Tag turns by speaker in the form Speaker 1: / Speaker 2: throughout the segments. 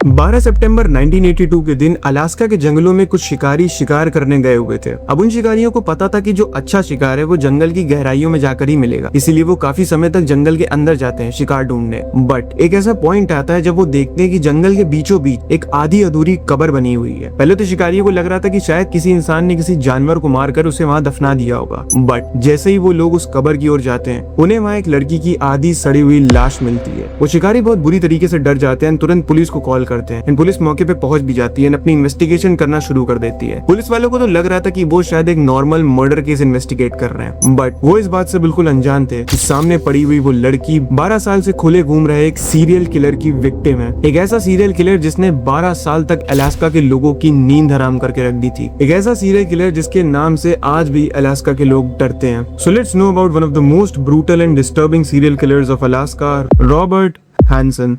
Speaker 1: 12 सितंबर 1982 के दिन अलास्का के जंगलों में कुछ शिकारी शिकार करने गए हुए थे। अब उन शिकारियों को पता था कि जो अच्छा शिकार है वो जंगल की गहराइयों में जाकर ही मिलेगा, इसीलिए वो काफी समय तक जंगल के अंदर जाते हैं शिकार ढूंढने। बट एक ऐसा पॉइंट आता है जब वो देखते हैं कि जंगल के बीचों बीच एक आधी अधूरी कब्र बनी हुई है। पहले तो शिकारियों को लग रहा था कि शायद किसी इंसान ने किसी जानवर को मारकर उसे वहाँ दफना दिया होगा, बट जैसे ही वो लोग उस कब्र की ओर जाते हैं उन्हें वहाँ एक लड़की की आधी सड़ी हुई लाश मिलती है। वो शिकारी बहुत बुरी तरीके से डर जाते हैं, तुरंत पुलिस को कॉल करते हैं। पुलिस मौके पे पहुंच भी जाती है, अपनी इन्वेस्टिगेशन करना शुरू कर देती है। पुलिस वालों को तो लग रहा था कि वो शायद एक नॉर्मल मर्डर केस इन्वेस्टिगेट कर रहे हैं, बट वो इस बात से बिल्कुल अनजान थे कि सामने पड़ी हुई वो लड़की 12 साल से खुले घूम रहे एक सीरियल किलर की विक्टिम है। एक ऐसा सीरियल किलर जिसने 12 साल तक अलास्का के लोगों की नींद हराम करके रख दी थी। एक ऐसा सीरियल किलर जिसके नाम से आज भी अलास्का के लोग डरते हैं। So let's know about one of the most brutal and disturbing serial killers of Alaska, Robert Hansen.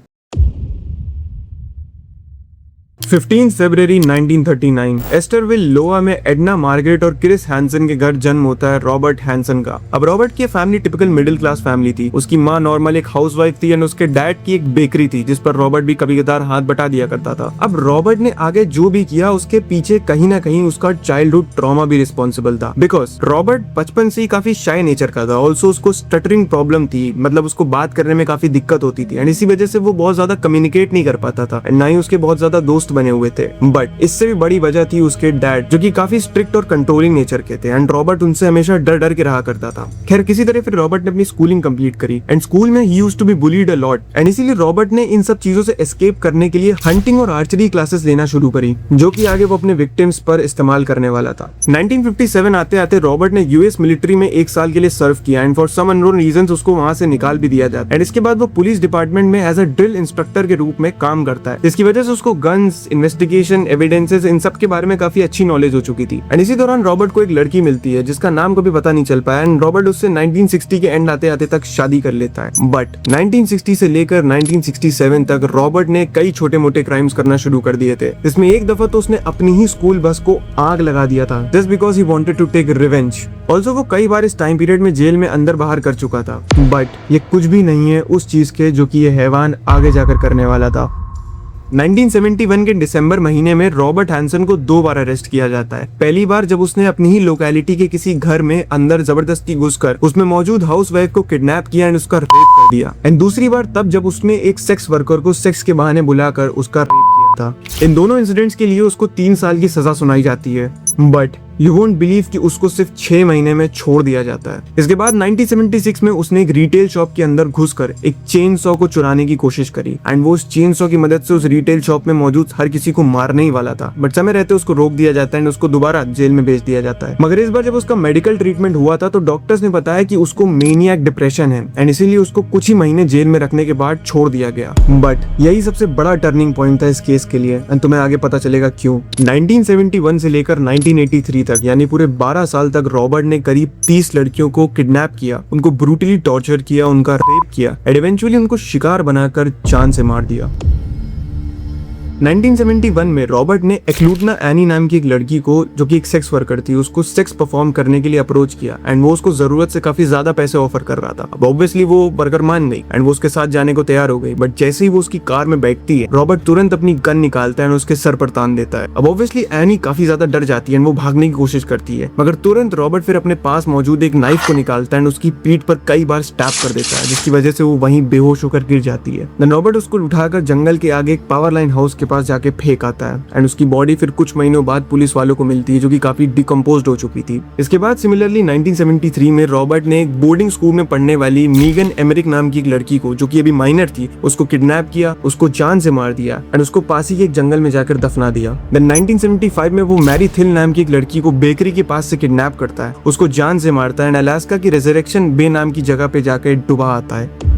Speaker 1: 15 फरवरी 1939 एस्टरविल लोआ में एडना मार्गरेट और क्रिस हैंसन के घर जन्म होता है रॉबर्ट हैंसन का। अब रॉबर्ट की family typical middle class family थी। उसकी माँ नॉर्मल एक हाउसवाइफ थी और उसके डैड की एक बेकरी थी जिस पर रॉबर्ट भी कभी कभार हाथ बटा दिया करता था। अब रॉबर्ट ने आगे जो भी किया उसके पीछे कहीं ना कहीं उसका चाइल्डहुड ट्रॉमा भी रिस्पॉन्सिबल था, बिकॉज रॉबर्ट बचपन से ही काफी शाय नेचर का था। ऑल्सो उसको स्टटरिंग प्रॉब्लम थी, मतलब उसको बात करने में काफी दिक्कत होती थी एंड इसी वजह से वो बहुत ज्यादा कम्युनिकेट नहीं कर पाता था, ना ही उसके बहुत ज्यादा दोस्त बने हुए थे। बट इससे भी बड़ी वजह थी उसके डैड, जो कि काफी स्ट्रिक्ट और कंट्रोलिंग नेचर के थे एंड रॉबर्ट उनसे हमेशा डर डर के रहा करता था। खैर किसी तरह फिर रॉबर्ट ने अपनी स्कूलिंग कंप्लीट करी एंड स्कूल में ही used to be bullied a lot and इसीलिए रॉबर्ट ने इन सब चीजों से एस्केप करने के लिए हंटिंग और आर्चरी क्लासेस लेना शुरू करी, जो कि आगे वो अपने विक्टिम्स पर इस्तेमाल करने वाला था। 1957 आते आते रॉबर्ट ने यूएस मिलिट्री में 1 साल के लिए सर्व किया and for some unknown reasons उसको वहां से निकाल भी दिया जाता है एंड इसके बाद वो पुलिस डिपार्टमेंट में एज अ ड्रिल इंस्ट्रक्टर के रूप में काम करता है, जिसकी वजह से उसको गन्स, इन्वेस्टिगेशन, एविडेंसेस, इन सब के बारे में काफी अच्छी नॉलेज हो चुकी थी। एंड इसी दौरान रॉबर्ट को एक लड़की मिलती है जिसका नाम कभी पता नहीं चल पाया एंड रॉबर्ट उससे 1960 के एंड आते आते तक शादी कर लेता है। बट 1960 से लेकर 1967 तक रॉबर्ट ने कई छोटे मोटे क्राइम्स करना शुरू कर दिए थे, जिसमें एक दफा तो उसने अपनी ही स्कूल बस को आग लगा दिया था just because he wanted to take revenge. Also वो कई बार इस टाइम पीरियड में जेल में अंदर बाहर कर चुका था, बट ये कुछ भी नहीं है उस चीज के जो कि ये हैवान आगे जाकर करने वाला था। 1971 के दिसंबर महीने में रॉबर्ट हैंसन को 2 बार अरेस्ट किया जाता है। पहली बार जब उसने अपनी ही लोकेलिटी के किसी घर में अंदर जबरदस्ती घुसकर उसमें मौजूद हाउसवाइफ को किडनैप किया एंड उसका रेप कर दिया, एंड दूसरी बार तब जब उसने एक सेक्स वर्कर को सेक्स के बहाने बुलाकर उसका रेप किया था। इन दोनों इंसिडेंट्स के लिए उसको 3 साल की सजा सुनाई जाती है, बट यू वोंट बिलीव कि उसको सिर्फ 6 महीने में छोड़ दिया जाता है। इसके बाद 1976 में उसने एक रिटेल शॉप के अंदर घुसकर एक चेन सॉ को चुराने की कोशिश करी एंड वो उस चेन सॉ की मदद से उस रिटेल शॉप में मौजूद हर किसी को मारने ही वाला था, बट समय रहते उसको रोक दिया जाता है एंड उसको दोबारा जेल में भेज दिया जाता है। मगर इस बार जब उसका मेडिकल ट्रीटमेंट हुआ था तो डॉक्टर्स ने बताया कि उसको मेनियाक डिप्रेशन है एंड इसीलिए उसको कुछ ही महीने जेल में रखने के बाद छोड़ दिया गया। बट यही सबसे बड़ा टर्निंग पॉइंट था इस केस के लिए एंड तुम्हें आगे पता चलेगा क्यों। 1971 से लेकर 1983 तक यानी पूरे 12 साल तक रॉबर्ट ने करीब 30 लड़कियों को किडनैप किया, उनको ब्रूटली टॉर्चर किया, उनका रेप किया एंड इवेंचुअली उनको शिकार बनाकर जान से मार दिया। 1971 में रॉबर्ट ने एक्लूटना एनी नाम की एक लड़की को, जो कि एक सेक्स वर्कर थी, उसको सेक्स परफॉर्म करने के लिए अप्रोच किया एंड वो उसको जरूरत से काफी ज्यादा पैसे ऑफर कर रहा था। अब ऑब्वियसली वो वर्कर मान गई एंड वो उसके साथ जाने को तैयार हो गई, बट जैसे ही वो उसकी कार में बैठती है रॉबर्ट तुरंत अपनी गन निकालता है और उसके सर पर तान देता है। अब ऑब्वियसली एनी काफी ज्यादा डर जाती है एंड वो भागने की कोशिश करती है, मगर तुरंत रॉबर्ट फिर अपने पास मौजूद एक नाइफ को निकालता है एंड उसकी पीठ पर कई बार स्टैप कर देता है, जिसकी वजह से वो वहीं बेहोश होकर गिर जाती है। देन रॉबर्ट उसको उठाकर जंगल के आगे एक पावर लाइन हाउस के पास जाके फेंक आता है एंड उसकी बॉडी फिर कुछ महीनों बाद पुलिस वालों को मिलती है, जो कि काफी डिकम्पोज्ड हो चुकी थी। इसके बाद सिमिलरली 1973 में रॉबर्ट ने एक बोर्डिंग स्कूल में पढ़ने वाली मीगन एमरिक नाम की एक लड़की को, जो कि अभी माइनर थी, उसको किडनैप किया, उसको जान से मार दिया एंड उसको पास ही के एक जंगल में जाकर दफना दिया। देन 1975 में वो मैरी थिल नाम की एक लड़की को बेकरी के पास से किडनैप करता है, उसको जान से मारता है एंड अलास्का की रेजरेक्शन बे नाम की जगह पे जाकर डुबा आता है।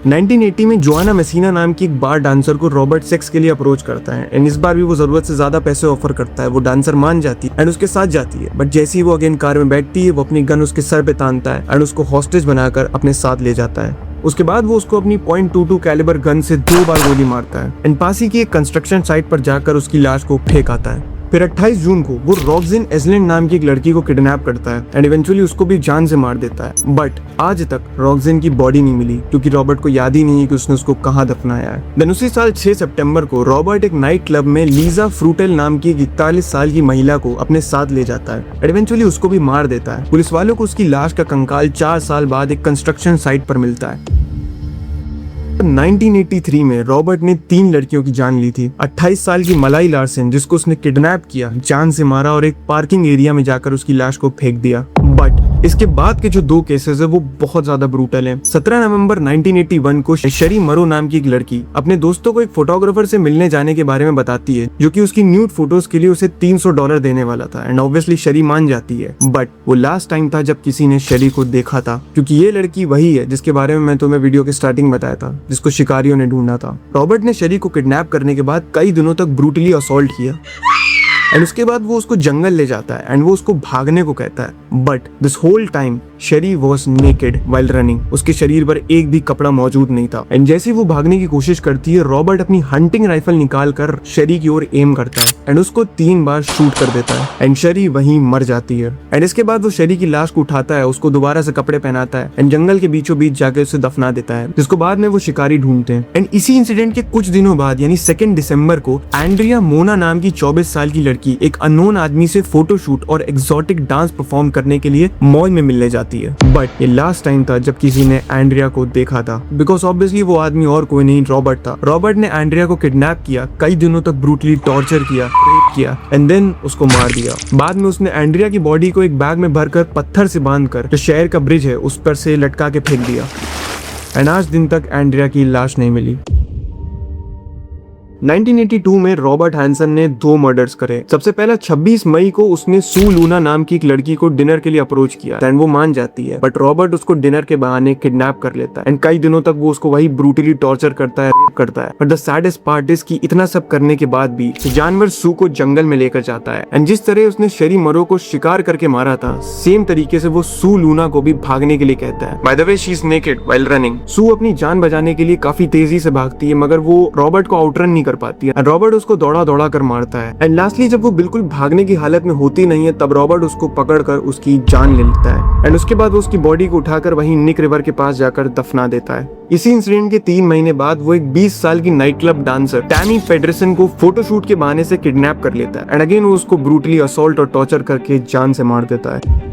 Speaker 1: 1980 में जोआना मेसीना नाम की एक बार डांसर को रॉबर्ट सेक्स के लिए अप्रोच करता है एंड इस बार भी वो जरूरत से ज्यादा पैसे ऑफर करता है। वो डांसर मान जाती है एंड उसके साथ जाती है, बट जैसे ही वो अगेन कार में बैठती है वो अपनी गन उसके सर पे तानता है एंड उसको हॉस्टेज बनाकर अपने साथ ले जाता है। उसके बाद वो उसको अपनी .22 कैलिबर गन से 2 बार गोली मारता है एंड पास ही की एक कंस्ट्रक्शन साइट पर जाकर उसकी लाश को फेंक आता है। फिर 28 जून को वो रॉक्सिन एजलैंड नाम की एक लड़की को किडनैप करता है एंड इवेंचुअली उसको भी जान से मार देता है। बट आज तक रॉक्सिन की बॉडी नहीं मिली क्योंकि रॉबर्ट को याद ही नहीं है कि उसने उसको कहाँ दफनाया है। देन उसी साल 6 सितंबर को रॉबर्ट एक नाइट क्लब में लीजा फ्रूटेल नाम की 41 साल की महिला को अपने साथ ले जाता है एंड इवेंचुअली उसको भी मार देता है। पुलिस वालों को उसकी लाश का कंकाल 4 साल बाद एक कंस्ट्रक्शन साइट पर मिलता है। 1983 में रॉबर्ट ने 3 लड़कियों की जान ली थी। 28 साल की मलाई लार्सन जिसको उसने किडनैप किया, जान से मारा और एक पार्किंग एरिया में जाकर उसकी लाश को फेंक दिया। बट इसके बाद के जो 2 केसेस है वो बहुत ज्यादा ब्रूटल हैं। 17 नवंबर 1981 को शरी मरो नाम की एक लड़की अपने दोस्तों को एक फोटोग्राफर से मिलने जाने के बारे में बताती है जो कि उसकी न्यूड फोटोज के लिए उसे $300 देने वाला था एंड ऑब्वियसली शरी मान जाती है। बट वो लास्ट टाइम था जब किसी ने शरी को देखा था क्योंकि ये लड़की वही है जिसके बारे में मैं तुम्हें वीडियो के स्टार्टिंग बताया था, जिसको शिकारियों ने ढूंढा था। रॉबर्ट ने शरी को किडनैप करने के बाद कई दिनों तक ब्रूटली असॉल्ट किया एंड उसके बाद वो उसको जंगल ले जाता है एंड वो उसको भागने को कहता है। बट दिस होल टाइम शरी वॉज नेकेड वाइल रनिंग। उसके शरीर पर एक भी कपड़ा मौजूद नहीं था एंड जैसे वो भागने की कोशिश करती है, रॉबर्ट अपनी हंटिंग राइफल निकाल कर शरी की ओर एम करता है एंड उसको 3 बार शूट कर देता है एंड शरी वहीं मर जाती है। एंड इसके बाद वो शरी की लाश को उठाता है, उसको दोबारा से कपड़े पहनाता है एंड जंगल के बीचों बीच जाकर उसे दफना देता है, जिसको बाद में वो शिकारी ढूंढते हैं। एंड इसी इंसिडेंट के कुछ दिनों बाद यानी 2 दिसंबर को एंड्रिया मोना नाम की 24 साल की लड़की एक अननोन आदमी से फोटोशूट और एक्सोटिक डांस परफॉर्म करने के लिए मॉल में मिलने जाती है। बट ये लास्ट टाइम था जब किसी ने एंड्रिया को देखा था बिकॉज ऑब्वियसली वो आदमी और कोई नहीं रॉबर्ट था। रॉबर्ट ने एंड्रिया को किडनैप किया, कई दिनों तक ब्रूटली टॉर्चर किया, रेप किया एंड देन उसको मार दिया। बाद में उसने एंड्रिया की बॉडी को एक बैग में भरकर पत्थर से बांधकर जो शहर का ब्रिज है उस पर से लटका के फेंक दिया एंड आज दिन तक एंड्रिया की लाश नहीं मिली। 1982 में रॉबर्ट हैंसन ने 2 मर्डर्स करे। सबसे पहला 26 मई को उसने सू लूना नाम की एक लड़की को डिनर के लिए अप्रोच किया एंड वो मान जाती है, बट रॉबर्ट उसको डिनर के बहाने किडनैप कर लेता है एंड कई दिनों तक वो उसको वही ब्रूटली टॉर्चर करता है, रेप करता है। But the saddest part is कि इतना सब करने के बाद भी जानवर सू को जंगल में लेकर जाता है एंड जिस तरह उसने शरी मरो को शिकार करके मारा था, सेम तरीके से वो सू लूना को भी भागने के लिए कहता है। By the way she is naked while running. Sue अपनी जान बचाने के लिए काफी तेजी से भागती है मगर वो रॉबर्ट को आउटरन नहीं पाती है। रॉबर्ट उसको दौड़ा दौड़ा कर मारता है एंड लास्टली जब वो बिल्कुल भागने की हालत में होती नहीं है तब रॉबर्ट उसको पकड़कर उसकी जान ले लेता है एंड उसके बाद वो उसकी बॉडी को उठाकर वहीं निक रिवर के पास जाकर दफना देता है। इसी इंसिडेंट के 3 महीने बाद वो एक 20 साल की नाइट क्लब डांसर टैमी पेडरसन को फोटोशूट के बहाने से किडनैप कर लेता है एंड अगेन वो उसको ब्रूटली असॉल्ट और टॉर्चर करके जान से मार देता है।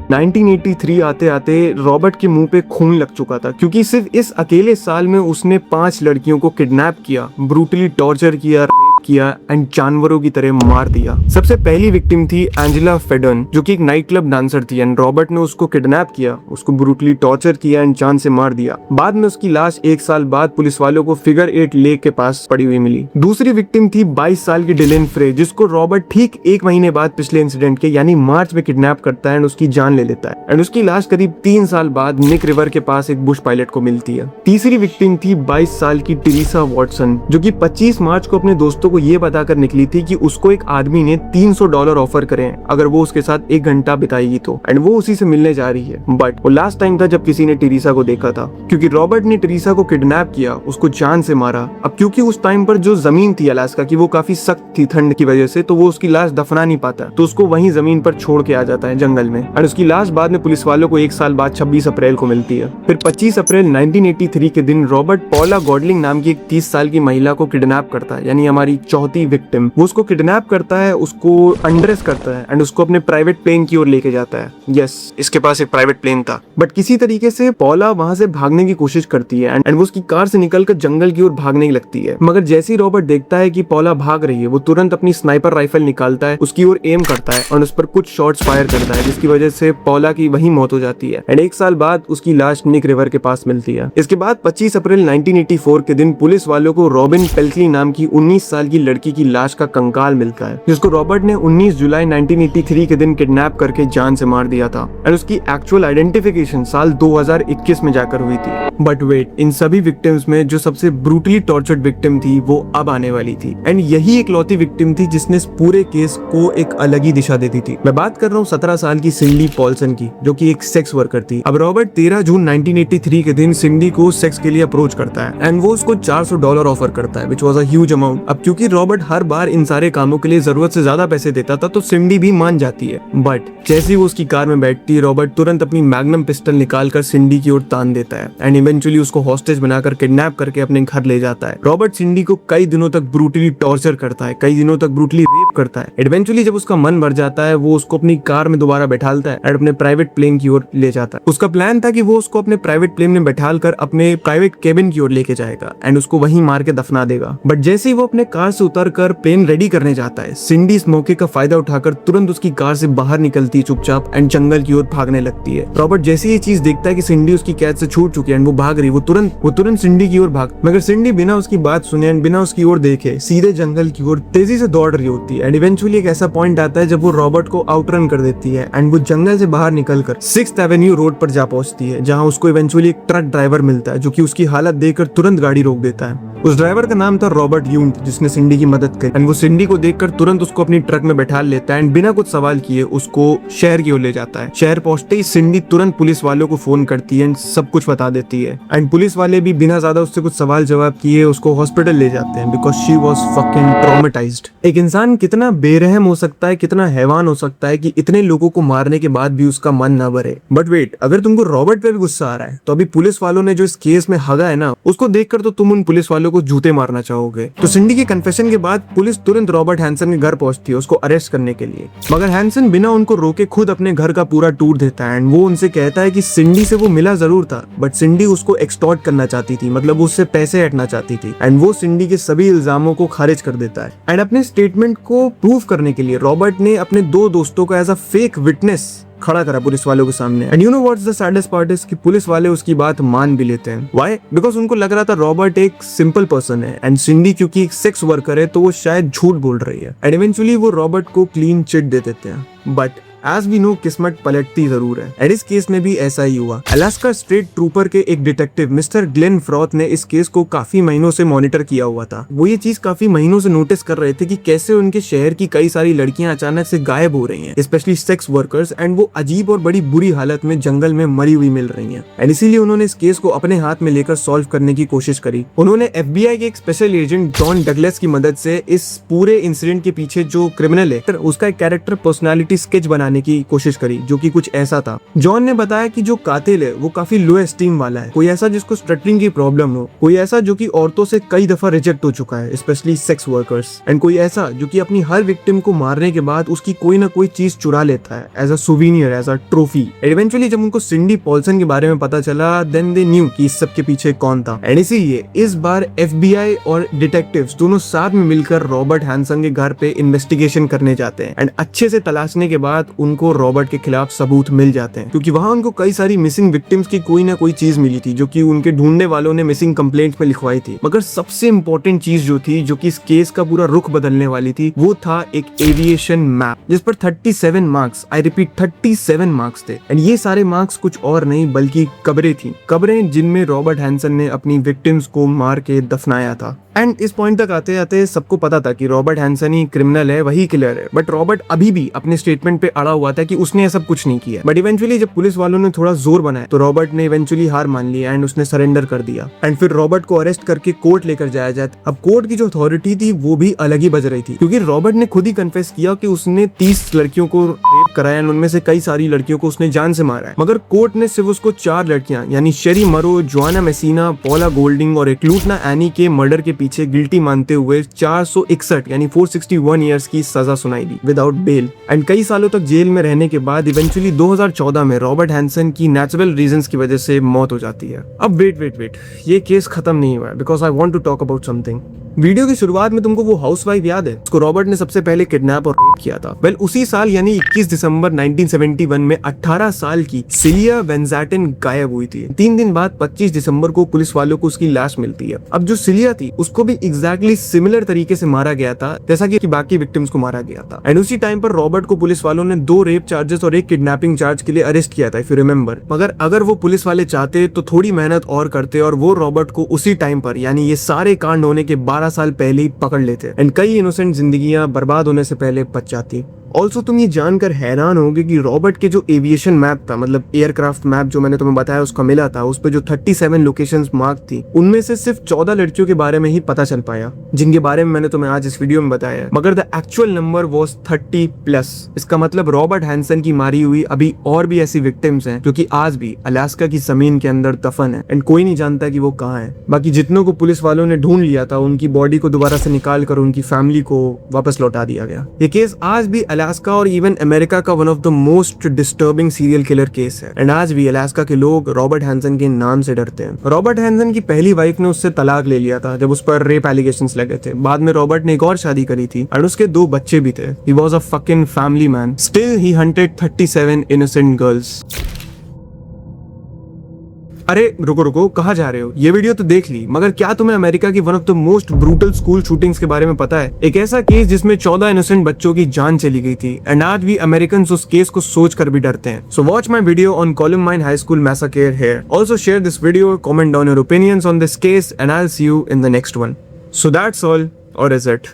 Speaker 1: 1983 आते आते रॉबर्ट के मुंह पे खून लग चुका था क्योंकि सिर्फ इस अकेले साल में उसने 5 लड़कियों को किडनैप किया, ब्रूटली टॉर्चर किया, किया एंड जानवरों की तरह मार दिया। सबसे पहली विक्टिम थी एंजेला फेडन जो कि एक नाइट क्लब डांसर थी एंड रॉबर्ट ने उसको किडनैप किया, उसको ब्रूटली टॉर्चर किया एंड जान से मार दिया। बाद में उसकी लाश 1 साल बाद पुलिस वालों को फिगर 8 लेक के पास पड़ी हुई मिली। दूसरी विक्टिम थी 22 साल की डिलेन फ्रे जिसको रॉबर्ट ठीक 1 महीने बाद पिछले इंसिडेंट के यानी मार्च में किडनैप करता है एंड उसकी जान ले लेता है एंड उसकी लाश करीब 3 साल बाद निक रिवर के पास एक बुश पायलट को मिलती है। तीसरी विक्टिम थी 22 साल की टेरेसा वॉटसन जो कि 25 मार्च को अपने दोस्तों को ये बताकर निकली थी कि उसको एक आदमी ने $300 ऑफर करे अगर वो उसके साथ 1 घंटा बिताएगी तो एंड वो उसी से मिलने जा रही है। बट वो लास्ट टाइम था जब किसी ने टेरेसा को देखा था क्योंकि रॉबर्ट ने टेरेसा को किडनैप किया, उसको जान से मारा। अब क्योंकि उस टाइम पर जो जमीन थी अलास्का की वो काफी सख्त थी ठंड की वजह से, तो वो उसकी लाश दफना नहीं पाता तो उसको वहीं जमीन पर छोड़ के आ जाता है जंगल में और उसकी लाश बाद में पुलिस वालों को 1 साल बाद 26 अप्रैल को मिलती है। फिर 25 अप्रैल 1983 के दिन रॉबर्ट पॉला गॉडलिंग नाम की एक 30 साल की महिला को किडनैप करता है यानी हमारी चौथी विक्टिम। वो उसको किडनैप करता है, उसको अंडरेस करता है एंड उसको अपने प्राइवेट प्लेन की ओर लेके जाता है। यस, इसके पास एक प्राइवेट प्लेन था। बट किसी तरीके से पॉला वहां से भागने की कोशिश करती है एंड वो उसकी कार से निकलकर जंगल की ओर भागने लगती है। मगर जैसे ही रॉबर्ट देखता है कि पॉला भाग रही है वो तुरंत अपनी स्नाइपर राइफल निकालता है, उसकी ओर एम करता है और उस पर कुछ शॉट्स फायर करता है जिसकी वजह से पॉला की वही मौत हो जाती है एंड 1 साल बाद उसकी लाश निक रिवर के पास मिलती है। इसके बाद 25 अप्रैल 1984 के दिन पुलिस वालों को रॉबिन पेल्कली नाम की 19 साल की लड़की की लाश का कंकाल मिलता है जिसको रॉबर्ट ने 19 जुलाई 1983 के दिन किडनैप करके जान से मार दिया था और उसकी एक्चुअल आइडेंटिफिकेशन साल 2021 में जाकर हुई थी। बट वेट, इन सभी विक्टिम्स में जो सबसे ब्रूटली टॉर्चर्ड विक्टिम थी वो अब आने वाली थी एंड यही इकलौती विक्टिम थी जिसने इस पूरे केस को एक अलग ही दिशा देती थी। मैं बात कर रहा हूँ 17 साल की सिंडी पॉल्सन की जो कि एक सेक्स वर्कर थी। अब रॉबर्ट 13 जून 1983 के दिन सिंडी को सेक्स के लिए अप्रोच करता है एंड वो उसको $400 ऑफर करता है which was a huge amount. अब क्योंकि क्योंकि रॉबर्ट हर बार इन सारे कामों के लिए जरूरत से ज्यादा पैसे देता था तो सिंडी भी मान जाती है। बट जैसे ही वो उसकी कार में बैठती है, रॉबर्ट तुरंत अपनी मैग्नम पिस्टल निकालकर सिंडी की ओर तान देता है एंड इवेंचुअली उसको हॉस्टेज बनाकर किडनैप करके अपने घर ले जाता है। रॉबर्ट सिंडी को कई दिनों तक ब्रूटली टॉर्चर करता है, कई दिनों तक ब्रूटली रेप करता है। इवेंचुअली जब उसका मन भर जाता है, वो उसको अपनी कार में दोबारा बैठालता है और अपने प्राइवेट प्लेन की ओर ले जाता है। उसका प्लान था कि वो उसको अपने प्राइवेट प्लेन में बैठालकर अपने प्राइवेट केबिन की ओर लेके जाएगा एंड उसको वहीं मार के दफना देगा। बट जैसे ही वो अपने कार से उतरकर प्लेन रेडी करने जाता है, सिंडी इस मौके का फायदा उठाकर तुरंत उसकी कार से बाहर निकलती है चुपचाप एंड जंगल की ओर भागने लगती है। रॉबर्ट जैसे ये चीज देखता है कि सिंडी उसकी कैद से छूट चुकी है एंड वो भाग रही, वो तुरंत सिंडी की ओर भाग, मगर सिंडी बिना उसकी बात सुने एंड बिना उसकी ओर देखे सीधे जंगल की ओर तेजी से दौड़ रही होती है। एंड इवेंचुअली एक ऐसा पॉइंट आता है जब वो रॉबर्ट को आउटरन कर देती है एंड वो जंगल से बाहर निकलकर 6th एवेन्यू रोड पर जा पहुंचती है, जहां उसको इवेंचुअली एक ट्रक ड्राइवर मिलता है जो कि उसकी हालत देखकर तुरंत गाड़ी रोक देता है। उस ड्राइवर का नाम था रॉबर्ट यूंट, जिसने सिंडी की मदद करी एंड वो सिंडी को देखकर तुरंत उसको अपनी ट्रक में बैठा लेता है एंड बिना कुछ सवाल किए उसको शहर की ओर ले जाता है। शहर पहुंचते ही सिंडी तुरंत पुलिस वालों को फोन करती है एंड सब कुछ बता देती है एंड पुलिस वाले भी बिना ज्यादा उससे कुछ सवाल जवाब किए उसको हॉस्पिटल ले जाते हैं because she was fucking traumatised. एक इंसान कितना बेरहम हो सकता है, कितना हैवान हो सकता है कि इतने लोगों को मारने के बाद भी उसका मन न भरे। बट वेट, अगर तुमको रॉबर्ट पे भी गुस्सा आ रहा है तो अभी पुलिस वालों ने जो इस केस में हगा है ना, उसको देखकर तो तुम उन पुलिस वालों को जूते मारना चाहोगे। तो सिंडी की कन्फेशन के बाद पुलिस तुरंत रॉबर्ट हैंसन के घर पहुंचती है उसको अरेस्ट करने के लिए, मगर हैंसन बिना उनको रोके खुद अपने घर का पूरा टूर देता है एंड वो उनसे कहता है कि सिंडी से वो मिला जरूर था बट सिंडी उसको एक्सटॉर्ट करना चाहती थी, मतलब उससे पैसे हटना चाहती थी एंड वो सिंडी के सभी इल्जामों को खारिज कर देता है। एंड अपने स्टेटमेंट को प्रूव करने के लिए रॉबर्ट ने अपने 2 दोस्तों को एज अ फेक विटनेस खड़ा करा पुलिस वालों के सामने। And you know what's the saddest part is कि पुलिस वाले उसकी बात मान भी लेते हैं। व्हाई? बिकॉज उनको लग रहा था रॉबर्ट एक सिंपल पर्सन है एंड सिंडी क्योंकि एक सेक्स वर्कर है तो वो शायद झूठ बोल रही है। एंड इवेंचुअली वो रॉबर्ट को क्लीन चिट दे देते हैं। बट एज वी नो किस्मत पलटती जरूर है एंड इस केस में भी ऐसा ही हुआ। अलास्का स्टेट ट्रूपर के एक डिटेक्टिव मिस्टर ग्लेन फ्रॉथ ने इस केस को काफी महीनों से मॉनिटर किया हुआ था। वो ये चीज काफी महीनों से नोटिस कर रहे थे कि कैसे उनके शहर की कई सारी लड़कियां अचानक से गायब हो रही हैं, स्पेशली सेक्स वर्कर्स, एंड वो अजीब और बड़ी बुरी हालत में जंगल में मरी हुई मिल रही हैं। एंड इसीलिए उन्होंने इस केस को अपने हाथ में लेकर सॉल्व करने की कोशिश करी। उन्होंने FBI के एक स्पेशल एजेंट जॉन डगलस की मदद से इस पूरे इंसिडेंट के पीछे जो क्रिमिनल है उसका एक कैरेक्टर पर्सनालिटी स्केच बनाने की कोशिश करी, जो कि कुछ ऐसा था। जॉन ने बताया कि जो कातिल है वो काफी लो एस्टीम वाला है, कोई ऐसा जिसको स्टटरिंग की प्रॉब्लम हो, कोई ऐसा जो कि औरतों से कई दफा रिजेक्ट हो चुका है, स्पेशली सेक्स वर्कर्स, एंड कोई ऐसा जो कि अपनी हर विक्टिम को मारने के बाद उसकी कोई ना कोई चीज चुरा लेता है as a souvenir, as a trophy. Eventually जब उनको सिंडी पॉल्सन के बारे में पता चला, देन दे न्यू कि इस सब के पीछे कौन था। एंड इसीलिए इस बार FBI और डिटेक्टिव्स दोनों साथ में मिलकर रॉबर्ट हैंसन के घर पे इन्वेस्टिगेशन करने जाते हैं एंड अच्छे से तलाशने के बाद उनको रॉबर्ट के खिलाफ सबूत मिल जाते हैं, क्योंकि वहां उनको कई सारी मिसिंग विक्टिम्स की कोई ना कोई चीज मिली थी जो कि उनके ढूंढने वालों ने मिसिंग कंप्लेंट में लिखवाई थी। मगर सबसे इंपॉर्टेंट चीज जो थी, जो कि इस केस का पूरा रुख बदलने वाली थी, वो था एक एविएशन मैप जिस पर 37 मार्क्स, आई रिपीट 37 मार्क्स थे। एंड ये सारे मार्क्स कुछ और नहीं बल्कि कब्रें थी, कब्रें जिनमें रॉबर्ट हैंसन ने अपनी विक्टिम्स को मार के दफनाया था। एंड इस पॉइंट तक आते आते सबको पता था कि रॉबर्ट हैंसन ही क्रिमिनल है, वही किलर है, बट रॉबर्ट अभी भी अपने स्टेटमेंट पे अड़ा हुआ था कि उसने सब कुछ नहीं किया। बट इवेंचुअली जब पुलिस वालों ने थोड़ा जोर बनाया तो रॉबर्ट ने इवेंचुअली हार मान लिया एंड उसने सरेंडर कर दिया। एंड फिर रॉबर्ट को अरेस्ट करके कोर्ट लेकर जाया जाए। अब कोर्ट की जो अथॉरिटी थी वो भी अलग ही बज रही थी, क्योंकि रॉबर्ट ने खुद ही कन्फेस किया कि उसने 30 लड़कियों को रेप कराया एंड उनमें से कई सारी लड़कियों को उसने जान से मारा है। मगर कोर्ट ने सिर्फ उसको 4 लड़कियां यानी शेरी मरो, जोआना मेसिना, पॉला गोल्डिंग और एक्लूटना एनी के मर्डर के पीछे गिल्टी मानते हुए 461 यानी 461 ईयर्स की सजा सुनाई दी विदाउट बेल। एंड कई सालों तक जेल में रहने के बाद इवेंचुअली 2014 में रॉबर्ट हैंसन की नेचुरल रीजंस की वजह से मौत हो जाती है। अब वेट, ये केस खत्म नहीं हुआ है, because I want to talk about something. Video की शुरुआत में तुमको वो हाउसवाइफ याद है उसको रॉबर्ट ने सबसे पहले किडनैप और रेप किया था? वेल उसी साल यानी 21 दिसंबर 1971 में 18 साल की सिलिया वेंजाटिन गायब हुई थी। 3 दिन बाद 25 दिसंबर को पुलिस वालों को उसकी लाश मिलती है। अब जो सिलिया थी उसको भी एग्जैक्टली सिमिलर तरीके से मारा गया था जैसा कि बाकी विक्टिम्स को मारा गया था। एंड उसी टाइम पर रॉबर्ट को पुलिस वालों ने 2 रेप चार्जेस और 1 किडनैपिंग चार्ज के लिए अरेस्ट किया था, इफ यू रिमेंबर। मगर अगर वो पुलिस वाले चाहते तो थोड़ी मेहनत और करते और वो रॉबर्ट को उसी टाइम पर यानी ये सारे कांड होने के 12 साल पहले ही पकड़ लेते एंड कई इनोसेंट जिंदगियां बर्बाद होने से पहले बच जाती। ऑल्सो तुम ये जानकर हैरान होगे कि रॉबर्ट के जो एविएशन मैप था, मतलब एयरक्राफ्ट मैप जो मैंने तुम्हें बताया उसका मिला था, उस पे जो 37 लोकेशंस मार्क थी, उनमें से सिर्फ 14 लड़कियों के बारे में ही पता चल पाया, जिनके बारे में मैंने तुम्हें आज इस वीडियो में बताया। मगर द एक्चुअल नंबर वाज 30+। इसका मतलब रॉबर्ट हैंसन की मारी हुई अभी और भी ऐसी विक्टिम्स हैं जो कि आज भी अलास्का की जमीन के अंदर दफन है एंड कोई नहीं जानता कि वो कहाँ है। बाकी जितनों को पुलिस वालों ने ढूंढ लिया था, उनकी बॉडी को दोबारा से निकाल कर उनकी फैमिली को वापस लौटा दिया गया। ये केस आज भी अलास्का और इवन अमेरिका का one of the most disturbing serial killer case है एंड आज भी अलास्का के लोग रॉबर्ट हैंसन के नाम से डरते हैं। रॉबर्ट हैंसन की पहली वाइफ ने उससे तलाक ले लिया था जब उस पर रेप एलिगेशंस लगे थे। बाद में रॉबर्ट ने एक और शादी करी थी और उसके 2 बच्चे भी थे। He was a fucking family man. Still he hunted 37 innocent girls. अरे रुको कहाँ जा रहे हो? ये वीडियो तो देख ली, मगर क्या तुम्हें अमेरिका की one of the most brutal school shootings के बारे में पता है? एक ऐसा केस जिसमें 14 इनोसेंट बच्चों की जान चली गई थी एंड आज भी अमेरिकन उस केस को सोच कर भी डरते हैं। So watch my video on columbine high school मैसाकर here. Also share this video, comment down your opinions on this case and I will see you in the next one. So that's all, और is it?